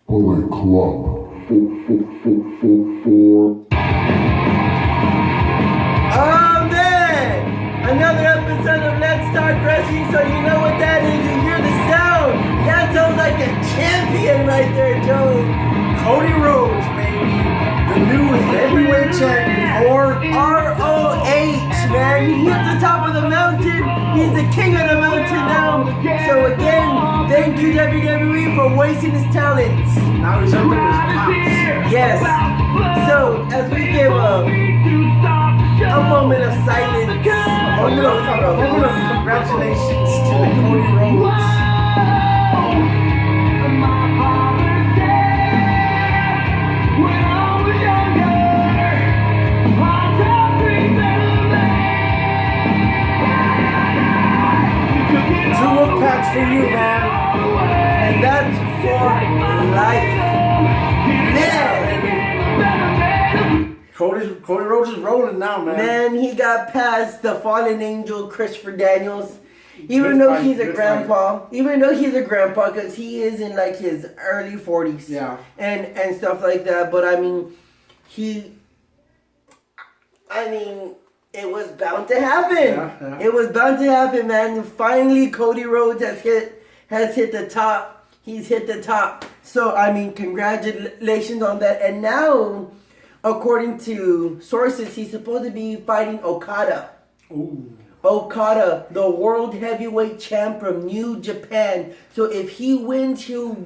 Bullet Club. For. Oh man! Another episode of Let's Talk Wrestling, so you know what that is. You hear the sound. That sounds like a champion right there, Joe. Cody Rhodes, baby. The new heavyweight champion for ROH, man. He hit the top of the mountain. He's the king of the mountain now. So again, thank you WWE for wasting his talents. now he's under his pops. Yes. So as we give a moment of silence, A moment of congratulations to the Cody Rhodes. Two wolf packs for you, man. and that's for life. Man, Cody Rhodes is rolling now, man. man, he got past the fallen angel Christopher Daniels. Even Good though fight, he's a good grandpa, because he is in like his early 40s, Yeah. and stuff like that. But I mean, it was bound to happen. Yeah. It was bound to happen, man. Finally, Cody Rhodes has hit the top. He's hit the top. So I mean, congratulations on that. And now, according to sources, he's supposed to be fighting Okada. Ooh. Okada, the world heavyweight champ from New Japan. So if he wins, he'll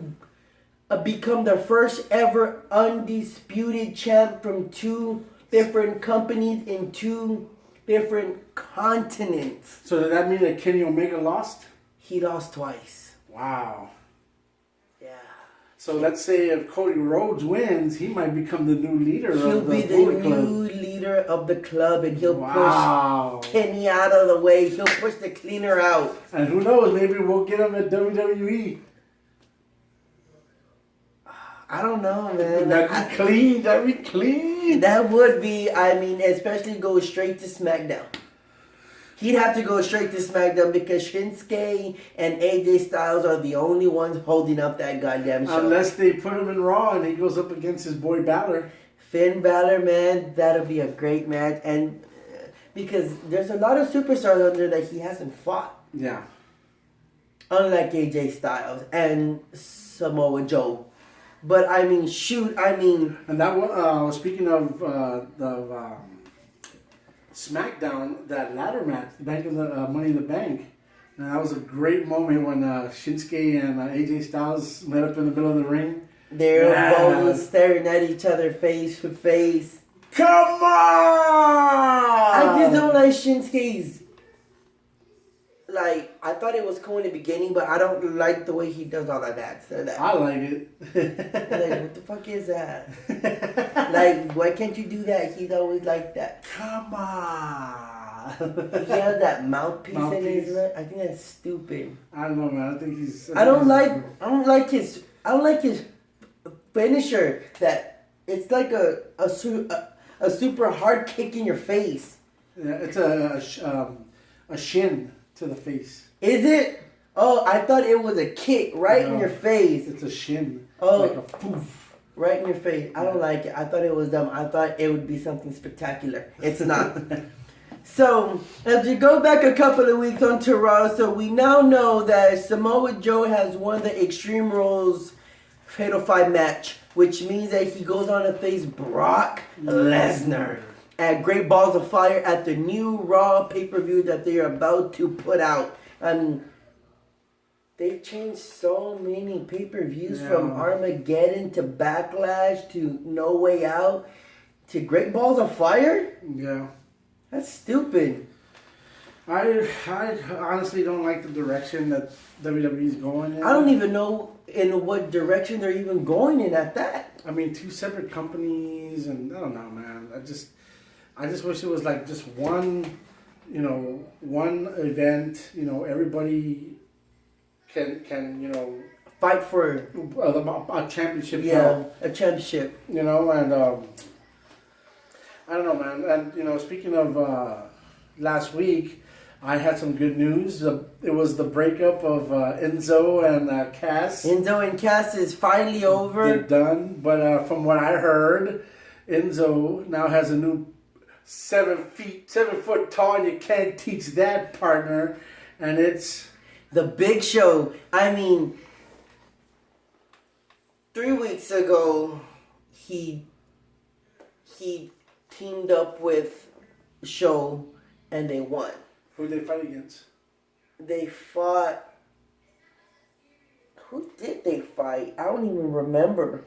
become the first ever undisputed champ from two different companies in two different continents. So does that mean that Kenny Omega lost? He lost twice. Wow. Yeah. So let's say if Cody Rhodes wins, he might become the new leader He'll of the be the Bullet new Club. leader of the club, and he'll Wow. push Kenny out of the way. He'll push the cleaner out. And who knows, maybe we'll get him at WWE. I don't know, man. That'd be clean. That'd be clean. That would be, I mean, especially go straight to SmackDown. He'd have to go straight to SmackDown because Shinsuke and AJ Styles are the only ones holding up that goddamn show. Unless they put him in Raw and he goes up against his boy Balor. Finn Balor, man, that'll be a great match. And because there's a lot of superstars under that he hasn't fought. Yeah. Unlike AJ Styles and Samoa Joe. But I mean, And that was, speaking of SmackDown, that ladder match, the Bank of the Money in the Bank. And that was a great moment when Shinsuke and AJ Styles met up in the middle of the ring. they're Yeah. both staring at each other face to face. Come on! I just don't like Shinsuke's. Like, I thought it was cool in the beginning, but I don't like the way he does all of that. So that I like it. like, what the fuck is that? Like, why can't you do that? He's always like that. Come on! He has that mouthpiece in Mouthpiece. his mouth. I think that's stupid. I don't know, man. I think he's. I don't like his finisher. That it's like a super hard kick in your face. Yeah, it's a shin to the face. Is it? Oh, I thought it was a kick right in No. your face. It's a shin. Oh. Like a poof. Right in your face. I don't like it. I thought it was dumb. I thought it would be something spectacular. It's not. So, as we go back a couple of weeks onto Raw, so we now know that Samoa Joe has won the Extreme Rules Fatal 5 match, which means that he goes on to face Brock Lesnar at Great Balls of Fire at the new Raw pay-per-view that they are about to put out. They've changed so many pay-per-views from Armageddon to Backlash to No Way Out to Great Balls of Fire. Yeah. That's stupid. I honestly don't like the direction that WWE is going in. I don't even know in what direction they're even going in at that. I mean, two separate companies, and I don't know, man. I just wish it was like just one event. Everybody can Fight for a championship. a championship. And I don't know, man. And speaking of last week, I had some good news. It was the breakup of Enzo and Cass. Enzo and Cass is finally They're over. done. But from what I heard, Enzo now has a new 7 foot tall, and you can't teach that, partner. And it's The Big Show. I mean, 3 weeks ago, he teamed up with Show, and they won. who they fight against. They fought. Who did they fight? I don't even remember.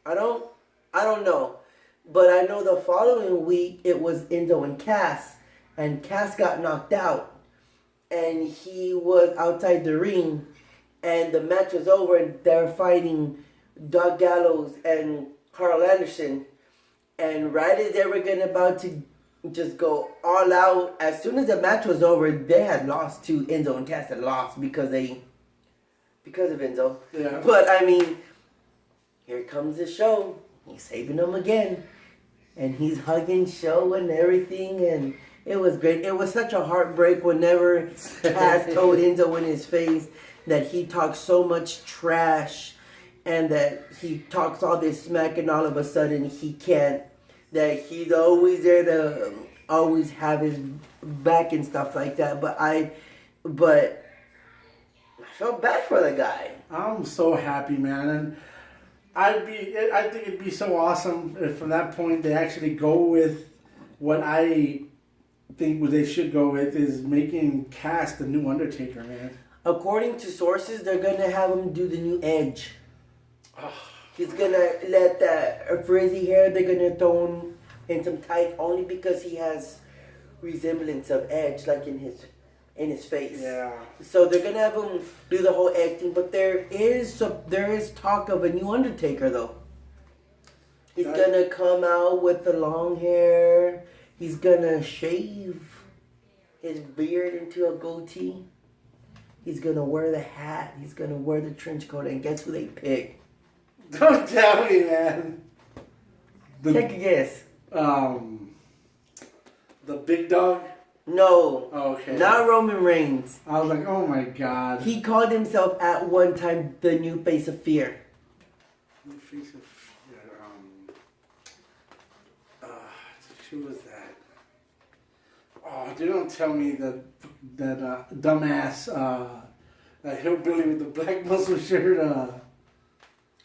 I don't know. But I know the following week it was Enzo and Cass, and Cass got knocked out, and he was outside the ring, and the match was over, and they're fighting Doug Gallows and Carl Anderson, and right as they were getting about to just go all out, as soon as the match was over, they had lost to Enzo, and Cass had lost because of Enzo. Yeah. But I mean, here comes the Show. He's saving them again. And he's hugging Show and everything, and it was great. It was such a heartbreak whenever Cass told Enzo in his face that he talks so much trash and that he talks all this smack, and all of a sudden he can't. That he's always there to always have his back and stuff like that. But I felt bad for the guy. I'm so happy, man, and I think it'd be so awesome if from that point they actually go with what I think what they should go with is making Cass the new Undertaker, man. According to sources, they're gonna have him do the new Edge. He's gonna let that frizzy hair. They're gonna throw him in some tight only because he has resemblance of Edge, like in his face. Yeah. So they're gonna have him do the whole Edge thing. But there is talk of a new Undertaker though. He's Right. gonna come out with the long hair. He's gonna shave his beard into a goatee. He's gonna wear the hat. He's gonna wear the trench coat. And guess who they pick? Don't tell me, man. Take a guess. The big dog. No. Okay. Not Roman Reigns. I was like, oh my god. He called himself at one time the new face of fear. New face of who was that? Oh, they don't tell me that dumbass that hillbilly with the black muscle shirt.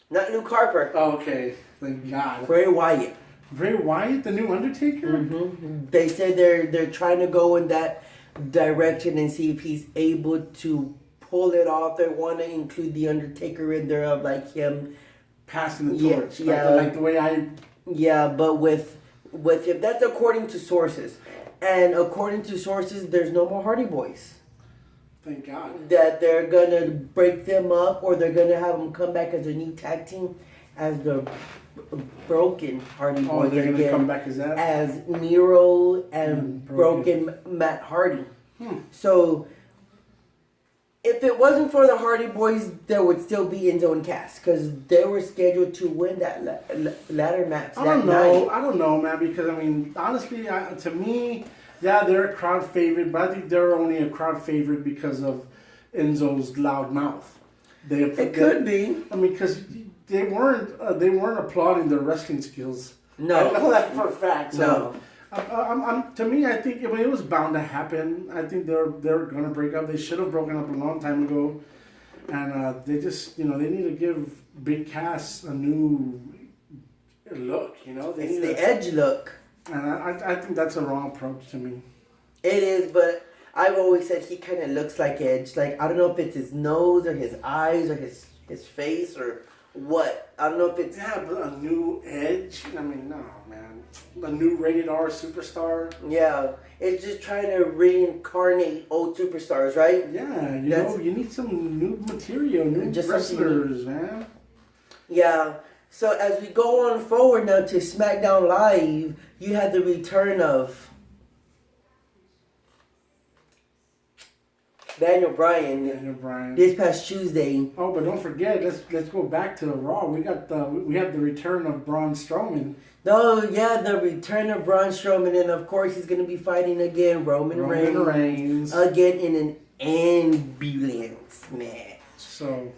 Not Luke Harper. Okay, thank God. Bray Wyatt. Bray Wyatt, the new Undertaker. Mm-hmm. They said they're trying to go in that direction and see if he's able to pull it off. They want to include the Undertaker in there of like him. Passing the Yeah, torch, yeah. like the way I. Yeah, but with him, that's according to sources. And according to sources, there's no more Hardy Boys. Thank God. That they're gonna break them up, or they're gonna have them come back as a new tag team, as the Broken Hardy Oh, Boys they're gonna again, come back as that. as Nero and And Broken Matt Hardy. Hmm. So if it wasn't for the Hardy Boys, there would still be Enzo and Cass because they were scheduled to win that ladder match. I that don't know. night. I don't know, man. Because I mean, honestly, to me, yeah, they're a crowd favorite, but I think they're only a crowd favorite because of Enzo's loud mouth. It could be. I mean, because they weren't applauding their wrestling skills. No. I know that for a fact. So. No. To me, I think it was bound to happen. I think they're going to break up. They should have broken up a long time ago, and they just they need to give Big Cass a new look. They It's need the to, edge look. and I think that's a wrong approach to me. It is, but I've always said he kind of looks like Edge. Like, I don't know if it's his nose or his eyes or his face or what. I don't know if it's... Yeah, but a new Edge. I mean, no, man. A new rated R superstar. Yeah, it's just trying to reincarnate old superstars, right? Yeah, you need some new material, new Just wrestlers, man. Yeah. So as we go on forward now to SmackDown Live, you had the return of Daniel Bryan Daniel Bryan. this past Tuesday. Oh, but don't forget, let's go back to the Raw. We have the return of Braun Strowman. Oh yeah, the return of Braun Strowman, and of course he's gonna be fighting again Roman Reigns again in an ambulance match. So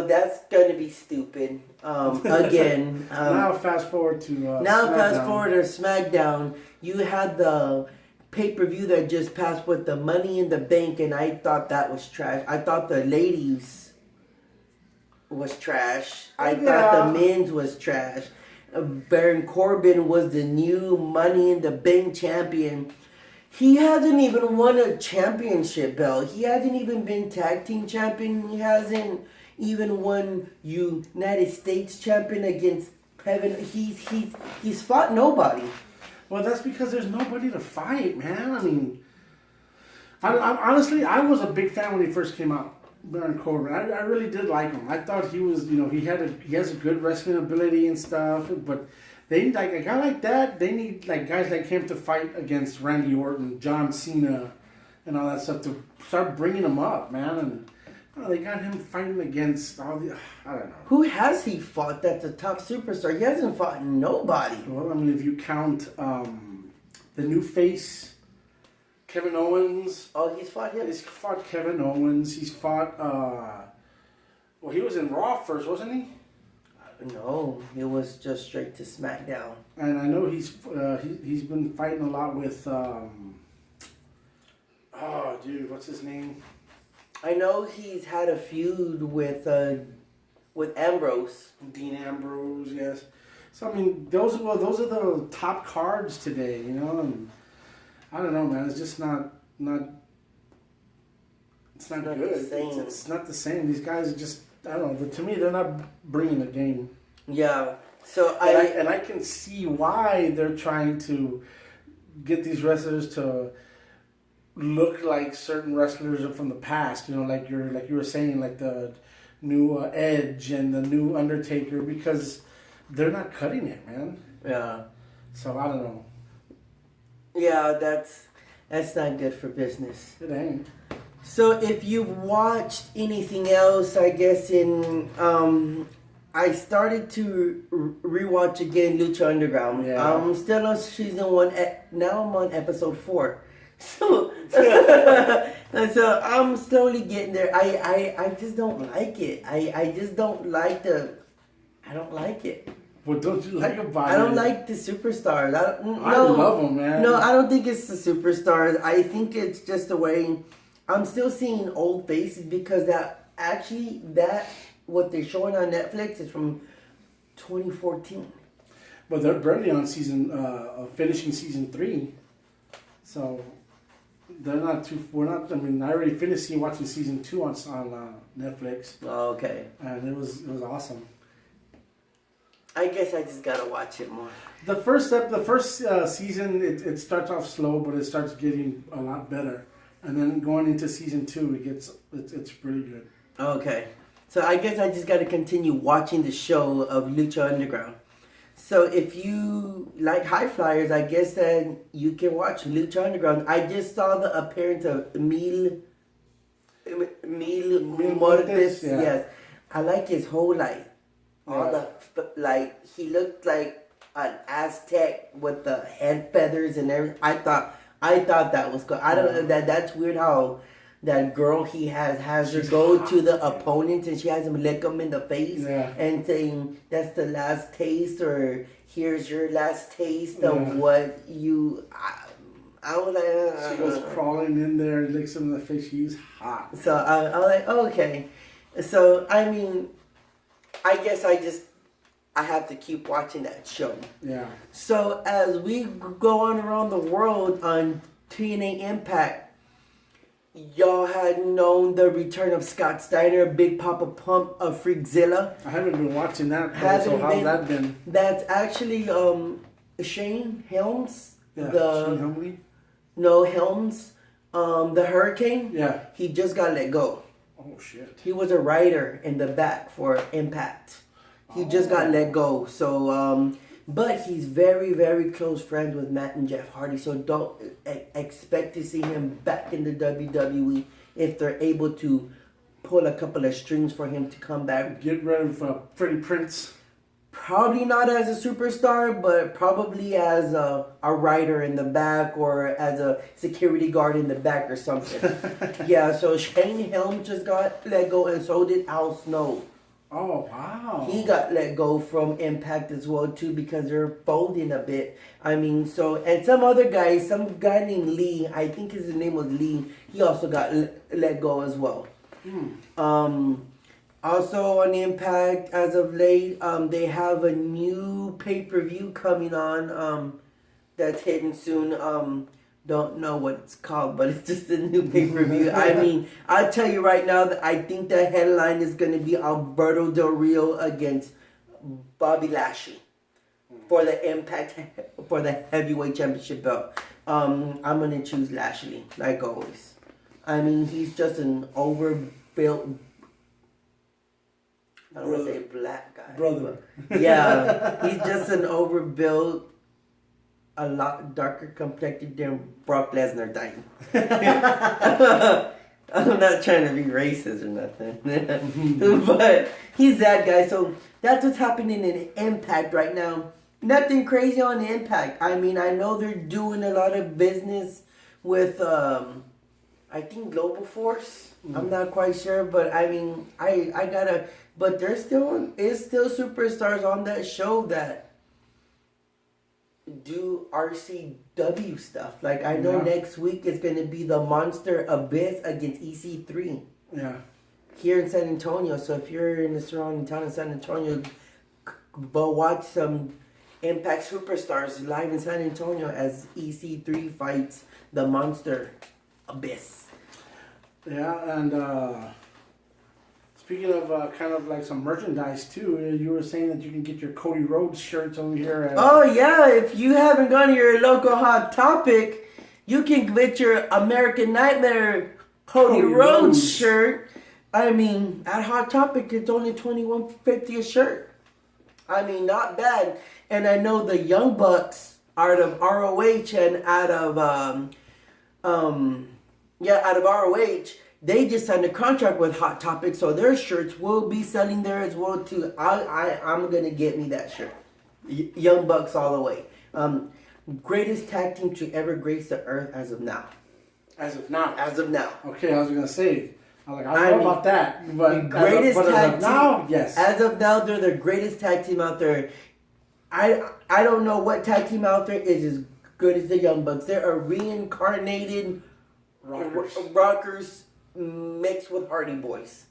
that's gonna be stupid. Again. Now fast forward to SmackDown. You had the pay-per-view that just passed with the Money in the Bank, and I thought that was trash. I thought the ladies was trash. I thought the men's was trash. Baron Corbin was the new Money in the Bank champion. He hasn't even won a championship belt. He hasn't even been tag team champion. He hasn't even won United States champion against Kevin. He's fought nobody. Well, that's because there's nobody to fight, man. I mean, I honestly, I was a big fan when he first came out, Baron Corbin. I really did like him. I thought he was, he has a good wrestling ability and stuff. But they like a guy like that. They need like guys like him to fight against Randy Orton, John Cena, and all that stuff to start bringing them up, man. And they got him fighting against all the, I don't know. Who has he fought that's a top superstar? He hasn't fought nobody. Well, I mean, if you count the new face, Kevin Owens. Oh, he's fought him? He's fought Kevin Owens. He's fought, well, he was in Raw first, wasn't he? No, it was just straight to SmackDown. And I know he's been fighting a lot with, what's his name? I know he's had a feud with Ambrose. Dean Ambrose, yes. So I mean, those are the top cards today, And I don't know, man. It's just not. It's not good. It's not the same. These guys are just. I don't know. To me, they're not bringing the game. Yeah. So I can see why they're trying to get these wrestlers to look like certain wrestlers from the past, like you were saying, like the new Edge and the new Undertaker, because they're not cutting it, man. Yeah. So I don't know. Yeah, that's not good for business. It ain't. So if you've watched anything else, I guess I started to rewatch again Lucha Underground. Yeah. I'm still on season 1. Now I'm on episode 4. So, so I'm slowly getting there. I just don't like it. I just don't like I don't like it. What don't you like about it? I don't like the superstars. I love them, man. No, I don't think it's the superstars. I think it's just the way I'm still seeing old faces, because what they're showing on Netflix is from 2014. But they're barely on finishing season 3. So they're not too. We're not. I mean, I already finished watching season 2 on Netflix. Oh, okay. And it was awesome. I guess I just gotta watch it more. The first season, it starts off slow, but it starts getting a lot better. And then going into season 2, it's pretty good. Okay. So I guess I just gotta continue watching the show of Lucha Underground. So if you like High Flyers, I guess then you can watch Lucha Underground. I just saw the appearance of Emil Mortis. Yeah. Yes. I like his whole he looked like an Aztec with the head feathers and everything. I thought that was good. I don't know that's weird how that girl he has her go to the opponent and she has him lick him in the face and saying that's the last taste, or here's your last taste of what you. I was like, she goes crawling in there and licks him in the face. She's hot. So I was like, okay. So I mean, I guess I have to keep watching that show. Yeah. So as we go on around the world on TNA Impact, y'all had known the return of Scott Steiner, Big Papa Pump of Freakzilla. I haven't been watching that. So how's that been? That's actually Shane Helms. Yeah. Shane Helmsley? No, Helms. The Hurricane. Yeah. He just got let go. Oh shit. He was a writer in the back for Impact. He just got let go. So, but he's very, very close friends with Matt and Jeff Hardy. So don't expect to see him back in the WWE if they're able to pull a couple of strings for him to come back. Get rid of Freddie Prinze. Probably not as a superstar, but probably as a writer in the back or as a security guard in the back or something. Yeah, so Shane Helm just got let go, and so did Al Snow. Oh, wow. He got let go from Impact as well too because they're folding a bit. I mean, so and some other guy, some guy named Lee, I think his name was Lee. He also got let go as well. Also on Impact, as of late, they have a new pay-per-view coming on that's hitting soon. Don't know what it's called, but it's just a new pay-per-view. I mean, I'll tell you right now that I think the headline is going to be Alberto Del Rio against Bobby Lashley for the Impact, for the Heavyweight Championship belt. I'm going to choose Lashley, like always. I mean, he's just an overbuilt, I don't want to say black guy. Brother. Yeah, he's just an overbuilt, a lot darker complected than Brock Lesnar dying. I'm not trying to be racist or nothing. But he's that guy. So that's what's happening in Impact right now. Nothing crazy on Impact. I mean, I know they're doing a lot of business with, I think, Global Force. I'm not quite sure, but I mean, I gotta, but there's still superstars on that show that do RCW stuff. Like I know next week it's gonna be the Monster Abyss against EC3. Yeah. Here in San Antonio. So if you're in the surrounding town of San Antonio, go watch some Impact Superstars live in San Antonio as EC3 fights the Monster Abyss. Yeah, and speaking of kind of like some merchandise too, you were saying that you can get your Cody Rhodes shirts over here. At, Oh yeah, if you haven't gone to your local Hot Topic, you can get your American Nightmare Cody Rhodes shirt. I mean, at Hot Topic, it's only $21.50 a shirt. I mean, not bad. And I know the Young Bucks out of ROH and out of out of ROH, they just signed a contract with Hot Topic, so their shirts will be selling there as well too. I'm gonna get me that shirt. Young Bucks all the way. Greatest tag team to ever grace the earth as of now. As of now. As of now. Okay, I was gonna say. I was like, I don't know about that, but greatest tag team now, yes. As of now, they're the greatest tag team out there. I don't know what tag team out there is as good as the Young Bucks. They're a reincarnated rockers mixed with Hardy Boys.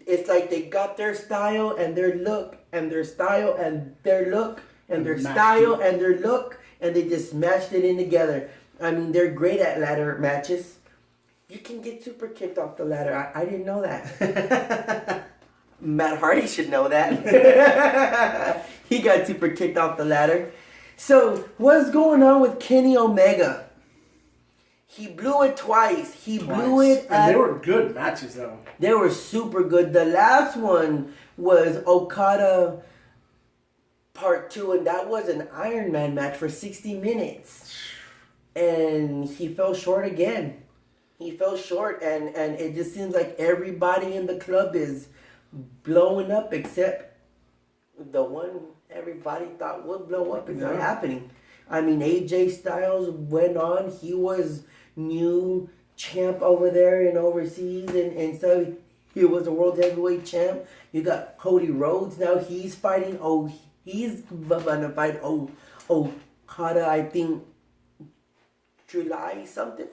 It's like they got their style and their look and their style and their look and their style and their look, and they just smashed it in together. I mean, they're great at ladder matches. You can get super kicked off the ladder. I didn't know that. Matt Hardy should know that. He got super kicked off the ladder. So, what's going on with Kenny Omega? He blew it twice. He blew it. And they were good matches, though. They were super good. The last one was Okada Part 2, and that was an Iron Man match for 60 minutes. And he fell short again. He fell short, and it just seems like everybody in the club is blowing up except the one everybody thought would blow up. It's not happening. I mean, AJ Styles went on. He was new champ over there and overseas, and so he was a world heavyweight champ. You got Cody Rhodes now. He's fighting. He's gonna fight Okada, I think, July something,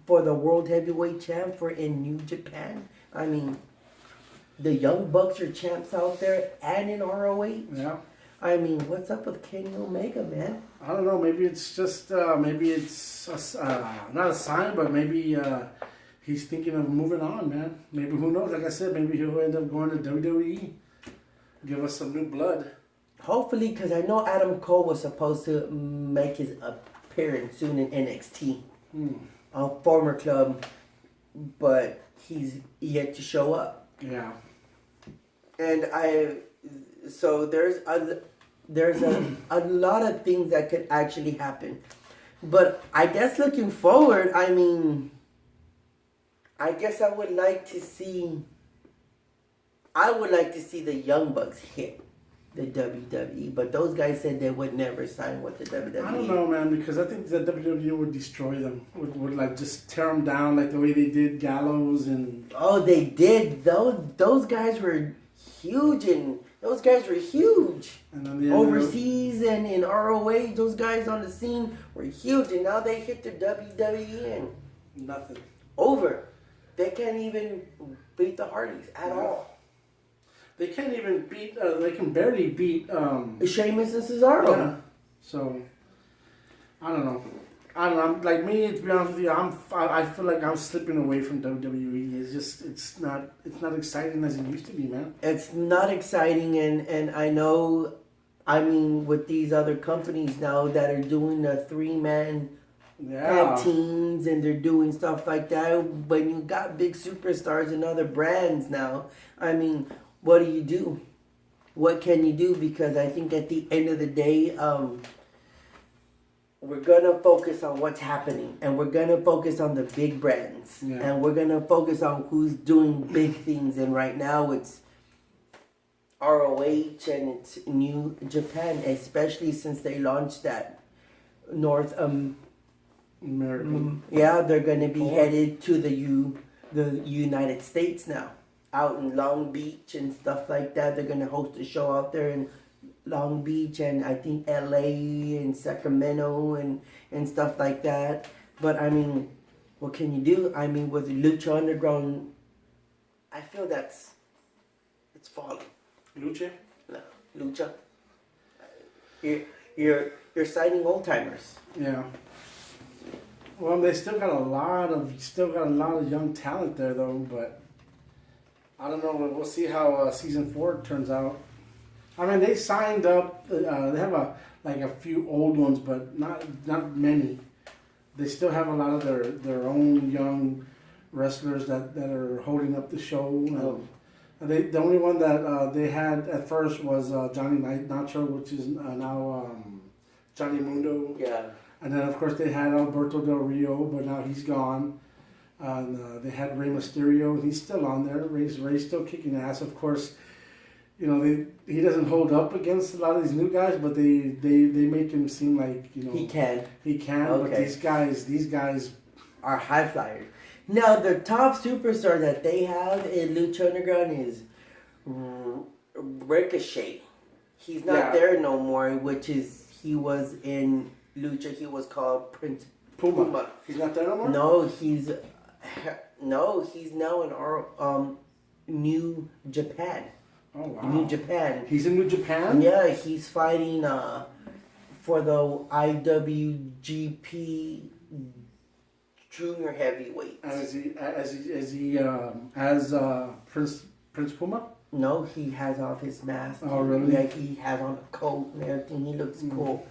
for the world heavyweight champ for in New Japan. I mean, the Young Bucks are champs out there and in ROH. Yeah. I mean, what's up with Kenny Omega, man? I don't know. Maybe it's just maybe it's not a sign, but maybe he's thinking of moving on, man. Maybe, who knows? Like I said, maybe he'll end up going to WWE, give us some new blood. Hopefully, because I know Adam Cole was supposed to make his appearance soon in NXT, a former club, but he's yet to show up. Yeah. And so there's a lot of things that could actually happen. But I guess looking forward, I mean, I guess I would like to see. I would like to see the Young Bucks hit the WWE, but those guys said they would never sign with the WWE. I don't know, man, because I think the WWE would destroy them. Would like just tear them down like the way they did Gallows and. Oh, they did. Those guys were huge, and those guys were huge. And then Overseas and in ROH, those guys on the scene were huge, and now they hit the WWE and nothing. over. They can't even beat the Hardys at all. They can't even beat. They can barely beat. Sheamus and Cesaro. Yeah. So, I don't know. Like me, to be honest with you, I feel like I'm slipping away from WWE. It's not exciting as it used to be, man. It's not exciting, and I know, I mean, with these other companies now that are doing the 3-man tag teams and they're doing stuff like that, but you got big superstars and other brands now. I mean, what do? What can you do? Because I think at the end of the day, we're gonna focus on what's happening, and we're gonna focus on the big brands, and we're gonna focus on who's doing big things. And right now, it's ROH and it's New Japan, especially since they launched that North American. Yeah, they're gonna be headed to the United States now, out in Long Beach and stuff like that. They're gonna host a show out there in Long Beach and I think LA and Sacramento and stuff like that. But I mean, what can you do? I mean, with Lucha Underground, I feel it's falling. Lucha? No, Lucha. You're signing old timers. Yeah. Well, they still got a lot of young talent there though, but I don't know. We'll see how season 4 turns out. I mean, they signed up. They have a few old ones, but not many. They still have a lot of their own young wrestlers that are holding up the show. The only one that they had at first was Johnny Nacho, which is now Johnny Mundo. Yeah. And then of course they had Alberto Del Rio, but now he's gone. And they had Rey Mysterio. He's still on there. Rey's still kicking ass. Of course, you know he doesn't hold up against a lot of these new guys, but they make him seem like he can. Okay. But these guys are high flyers. Now the top superstar that they have in Lucha Underground is Ricochet. He's not there no more, he was in Lucha. He was called Prince Puma. He's not there no more? No, he's now in our New Japan. Oh wow. New Japan. He's in New Japan? Yeah, he's fighting for the IWGP Junior Heavyweight. And is he Prince Puma? No, he has off his mask. Oh really? Yeah, he has on a coat and everything. He looks cool.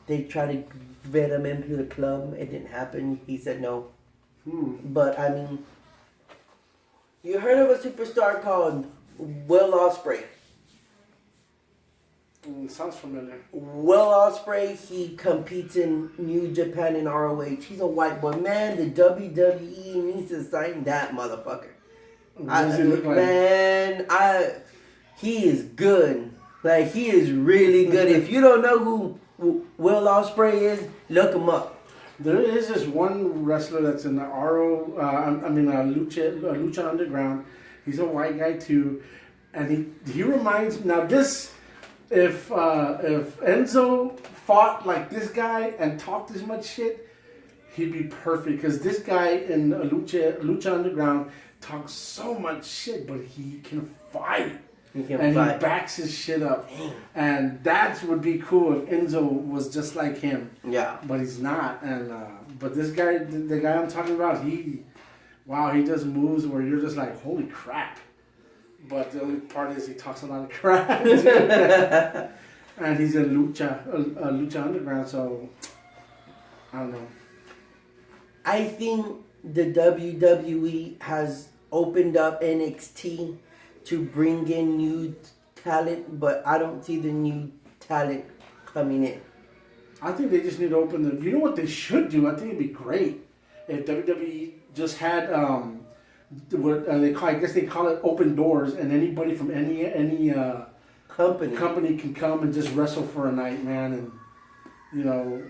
They tried to vet him into the club. It didn't happen. He said no. But I mean, you heard of a superstar called Will Ospreay? Sounds familiar. Will Ospreay, he competes in New Japan and ROH. He's a white boy. Man, the WWE needs to sign that motherfucker. What does he look like? He is good. Like, he is really good. If you don't know who Will Ospreay is, look him up. There is this one wrestler that's in the Lucha Underground. He's a white guy too, and he reminds me. Now this, if Enzo fought like this guy and talked as much shit, he'd be perfect. Because this guy in Lucha Underground talks so much shit, but he can fight. He backs his shit up. Damn. And that would be cool if Enzo was just like him. Yeah. But he's not. And but this guy, the guy I'm talking about, he does moves where you're just like, holy crap. But the only part is he talks a lot of crap. And he's in Lucha Underground, so I don't know. I think the WWE has opened up NXT to bring in new talent, but I don't see the new talent coming in. I think they just need to open the. You know what they should do? I think it'd be great if WWE just had I guess they call it open doors, and anybody from any company can come and just wrestle for a night, man. And you know,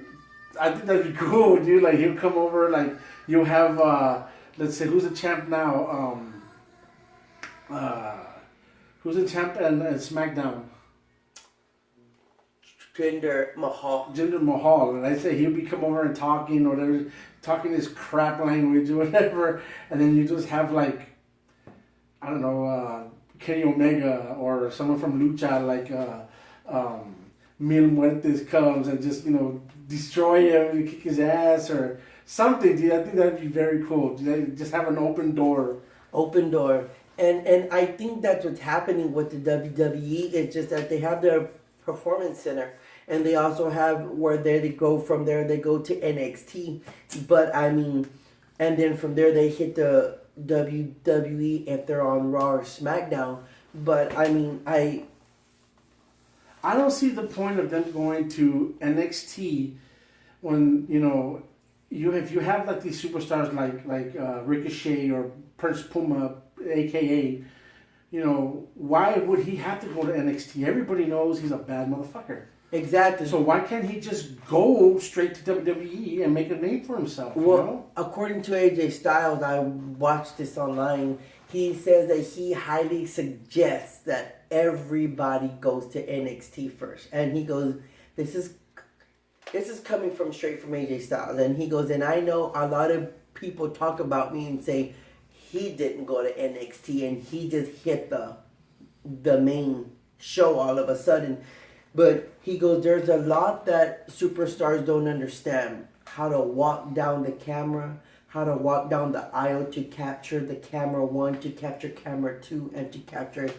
I think that'd be cool, dude. Like he'll come over, like you'll have let's say who's the champ now? Who's the champ and SmackDown? Jinder Mahal. Jinder Mahal, and I say he'll be come over and talking or whatever, talking this crap language or whatever, and then you just have like, I don't know, Kenny Omega or someone from Lucha like Mil Muertes comes and just destroy him and kick his ass or something. Dude, I think that'd be very cool. Dude, just have an open door. Open door. And I think that's what's happening with the WWE. It's just that they have their performance center, and they also have where they go from there. They go to NXT, but I mean, and then from there they hit the WWE if they're on Raw or SmackDown. But I mean, I don't see the point of them going to NXT when if you have like these superstars like Ricochet or Prince Puma, aka, why would he have to go to NXT? Everybody knows he's a bad motherfucker. Exactly. So why can't he just go straight to WWE and make a name for himself? Well, according to AJ Styles, I watched this online. He says that he highly suggests that everybody goes to NXT first, and he goes, "This is coming from straight from AJ Styles," and he goes, "And I know a lot of people talk about me and say he didn't go to NXT and he just hit the main show all of a sudden." But he goes, there's a lot that superstars don't understand. How to walk down the camera, how to walk down the aisle to capture the camera 1, to capture camera 2, and to capture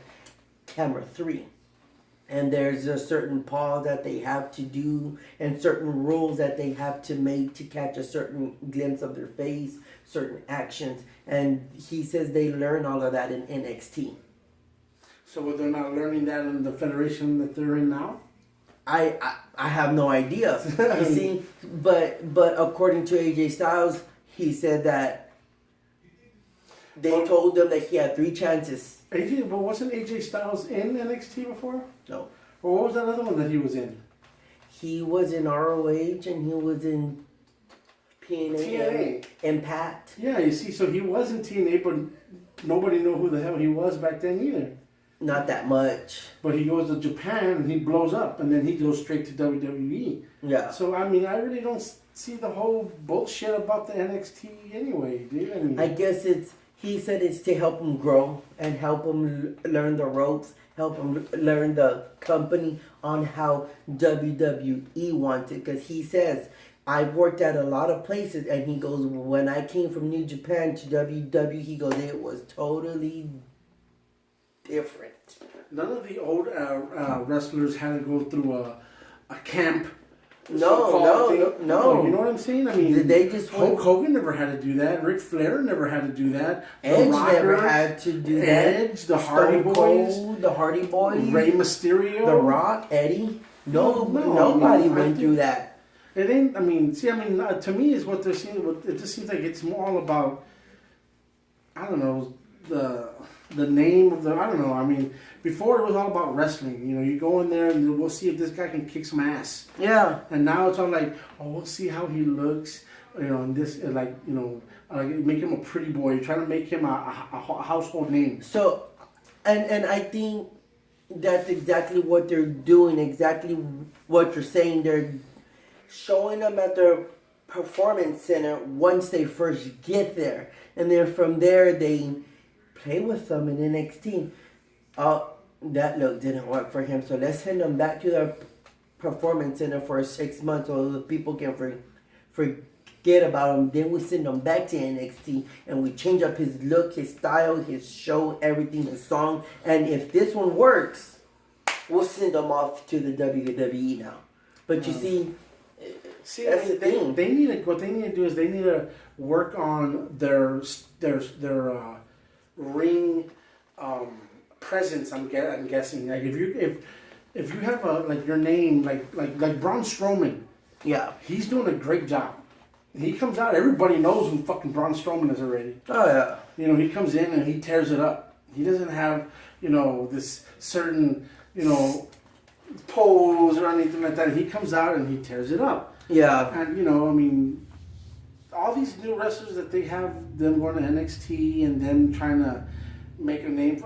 camera 3. And there's a certain pause that they have to do and certain rules that they have to make to catch a certain glimpse of their face, certain actions. And he says they learn all of that in NXT. So they're not learning that in the federation that they're in now? I have no idea. You see, but according to AJ Styles, he said that they told them that he had 3 chances. But wasn't AJ Styles in NXT before? No. Or what was that other one that he was in? He was in ROH and he was in TNA. Impact. Yeah, you see, so he was in TNA, but nobody knew who the hell he was back then either. Not that much. But he goes to Japan and he blows up, and then he goes straight to WWE. Yeah. So, I mean, I really don't see the whole bullshit about the NXT anyway, dude. I guess he said it's to help him grow and help him learn the ropes, help him learn the company on how WWE wants it. Because he says, I've worked at a lot of places, and he goes, when I came from New Japan to WWE, he goes, it was totally different. None of the old wrestlers had to go through a camp. No. You know what I'm saying? I mean, they just Hulk Hogan never had to do that. Ric Flair never had to do that. Edge never had to do that. Edge, the Hardy Boys, the Hardy Boys, Rey Mysterio, The Rock, Eddie. Nobody went through that. It ain't. I mean, to me, is what they're seeing. It just seems like it's more all about, I don't know, the name of the. I don't know. I mean, before it was all about wrestling. You go in there and we'll see if this guy can kick some ass. Yeah. And now it's all like, oh, we'll see how he looks. And this, make him a pretty boy. You're trying to make him a household name. So, and I think that's exactly what they're doing. Exactly what you're saying. They're showing them at their performance center once they first get there, and then from there they play with them in NXT. That look didn't work for him, so let's send him back to the performance center for 6 months so the people can forget about him. Then we send him back to NXT and we change up his look, his style, his show, everything, his song. And if this one works, we'll send him off to the WWE now. But you see, that's the thing. What they need to do is they need to work on their ring presence. I'm guessing. Like if you have your name like Braun Strowman, yeah, he's doing a great job. he comes out, everybody knows who fucking Braun Strowman is already. Oh yeah. You know, he comes in and he tears it up. He doesn't have, you know, this certain, you know, pose or anything like that. He comes out and he tears it up. Yeah. And, you know, I mean, all these new wrestlers that they have, them going to NXT and them trying to make a name,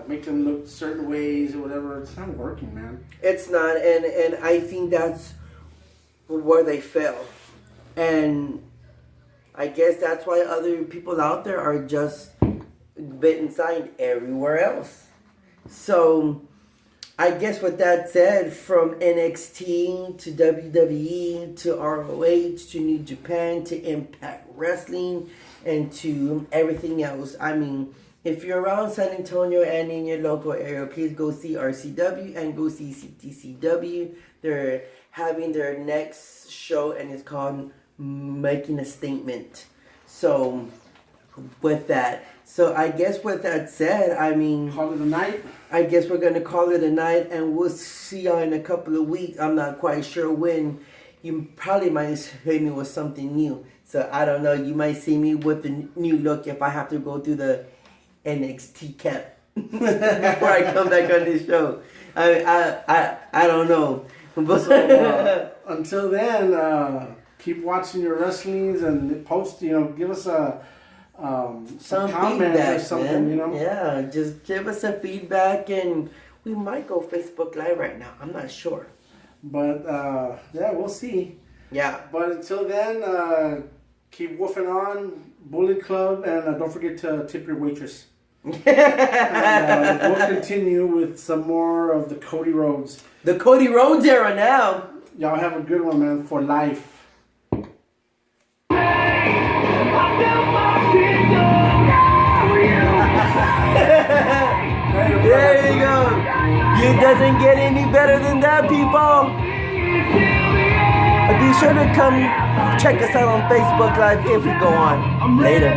make them look certain ways or whatever, it's not working, man. It's not, and I think that's where they fail. And I guess that's why other people out there are just bitten signed everywhere else. So I guess with that said, from NXT to WWE to ROH to New Japan to Impact Wrestling and to everything else, I mean, if you're around San Antonio and in your local area, please go see RCW and go see CTCW. They're having their next show and it's called Making a Statement. So with that, so I guess with that said, I mean, Call it a night. I guess we're gonna call it a night, and we'll see y'all in a couple of weeks. I'm not quite sure when. You probably might hear me with something new. So I don't know. You might see me with a new look if I have to go through the NXT camp before I come back on this show. I don't know. But So, until then, keep watching your wrestlings and post. You know, give us a some comment feedback, or something. man. You know, Yeah, just give us some feedback, and we might go Facebook Live right now. I'm not sure. but yeah, we'll see. Yeah. But until then, keep woofing on, Bullet Club, and don't forget to tip your waitress. And, we'll continue with some more of the Cody Rhodes. The Cody Rhodes era now. Y'all have a good one, man, for life. There you go. It doesn't get any better than that, people. Be sure to come check us out on Facebook Live if we go on. Later.